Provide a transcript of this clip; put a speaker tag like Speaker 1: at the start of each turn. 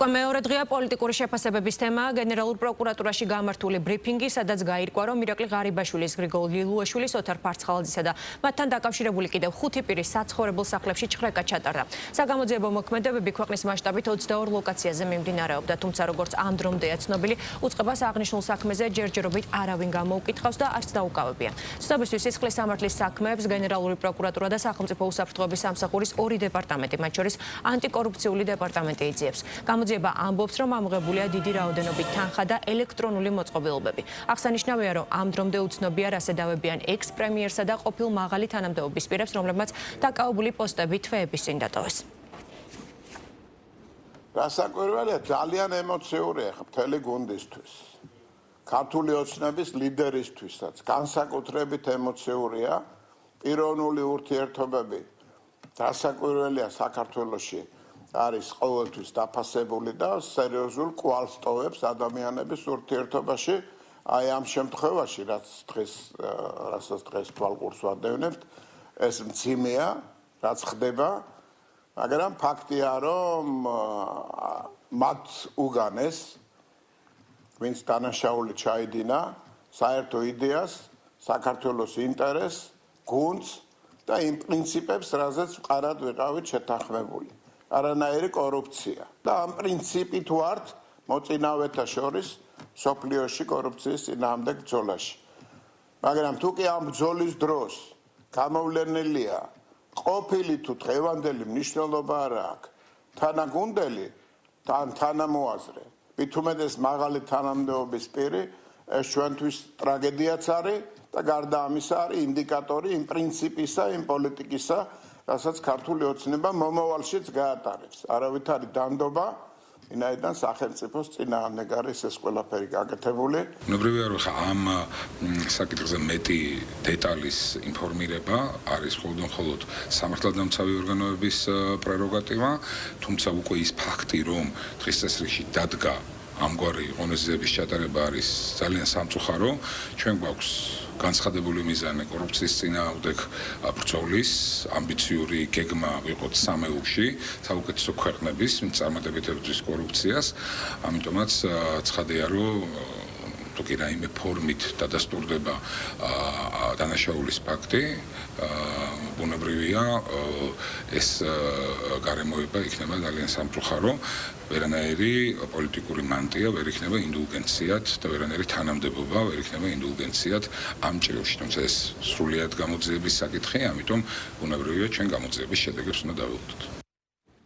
Speaker 1: მეორე დღეა პოლიტიკური შეფასებების თემა გენერალურ პროკურატურაში გამართული ბრიფინგი, სადაც გაირკვა, რომ ირაკლი ღარიბაშვილის, გრიგოლ ლილუაშვილის, ოთარ ფარცხალაძისა და მათთან დაკავშირებული კიდევ 5 პირის საცხოვრებელ სახლებში ჩხრეკა ჩატარდა. საგამოძიებო მოქმედებები ქვეყნის მასშტაბით 22 ლოკაციაზე მიმდინარეობდა, თუმცა როგორც ამ დრომდეა ცნობილი, უწყებას აღნიშნულ საქმეზე ჯერჯერობით არავინ გამოუკითხავს და არც დაუკავებია. ცნობისთვის სისხლის სამართლის საქმეებს გენერალური პროკურატურა და სახელმწიფო უსაფრთხოების სამსახურის 2 დეპარტამენტი, მათ შორის ანტიკორუფციული დეპარტამენტი იძიებს. გამოძიება ამბობს, რომ ამოღებულია დიდი რაოდენობით თანხა და ელექტრონული მოწყობილობები. აღსანიშნავია, რომ ამ დრომდე უცნობია, რა ედავებიან ექს-პრემიერსა და ყოფილ მაღალი თანამდებობის პირებს, რომლებმაც დაკავებული პოსტები თვეების წინ დატოვეს.
Speaker 2: გასაკვირველია, ძალიან ემოციურია მთელი გუნდისთვის. ქართული ოცნების ლიდერისთვისაც განსაკუთრებით ემოციურია. პიროვნული ურთიერთობები გასაკვირველია საქართველოში არის ყოველთვის დაფასებული და სერიოზულ კვალს ტოვებს ადამიანების ურთიერთობაში. აი ამ შემთხვევაში, რასაც დღეს თვალყურს ვადევნებთ, ეს მძიმეა, რაც ხდება, მაგრამ ფაქტია, რომ მათ უგანეს, ვინც დანაშაული ჩაიდინა, საერთო იდეას, საქართველოს ინტერესს, გუნდს და იმ პრინციპებს, რაზეც ვყარად ვიყავით შეთანხმებული. არანაირი კორუფცია და ამ პრინციპით ვართ მოწინავეთა შორის სოფლიოში კორუფციის წინააღმდეგ ბრძოლაში. მაგრამ თუ კი ამ ბრძოლის დროს გამოვლენილია ყოფილი თუ დღევანდელი მნიშვნელობა არ აქვს თანაგუნდელი თან თანამოაზრე, მით უმეტეს მაღალი თანამდებობის პირი, ეს ჩვენთვის ტრაგედიაც არის და გარდა ამისა არის ინდიკატორი იმ პრინციპისა, იმ პოლიტიკისა, რასაც ქართული ოცნება მომავალშიც გაატარებს. არავით არის დანდობა, ვინაიდან სახელმწიფოს წინააღმდეგ არის ეს ყველაფერი გაკეთებული.
Speaker 3: Ბუნებრივია, რომ ამ საკითხზე მეტი დეტალის ინფორმირება არის მხოლოდ სამართალდამცავი ორგანოების პრეროგატივა, თუმცა უკვე ის ფაქტი, რომ დღის წესრიგში დადგა ამგვარი ღონისძიების ჩატარება არის ძალიან სამწუხარო. ჩვენ გვაქვს განცხადებული მიზანი კორუფციის წინააღმდეგ ბრძოლის, ამბიციური გეგმა ვიყოთ სამეულში, საუკეთესო ქვეყნების, ვინც წარმატებით ებრძვის კორუფციას. ამიტომაც ცხადია, რომ თუ კი რაიმე ფორმით დადასტურდება დანაშაულის ფაქტი, ბუნებრივია, ეს გარემოება იქნება ძალიან სამწუხარო. ვერანაირი პოლიტიკური მანტია ვერ იქნება ინდულგენციად და ვერანაირი თანამდებობა ვერ იქნება ინდულგენციად ამ ჭრილში. თუმცა ეს სრულიად გამოძიების საკითხია, ამიტომ ბუნებრივია ჩვენ გამოძიების შედეგებს უნდა დავუხდოთ.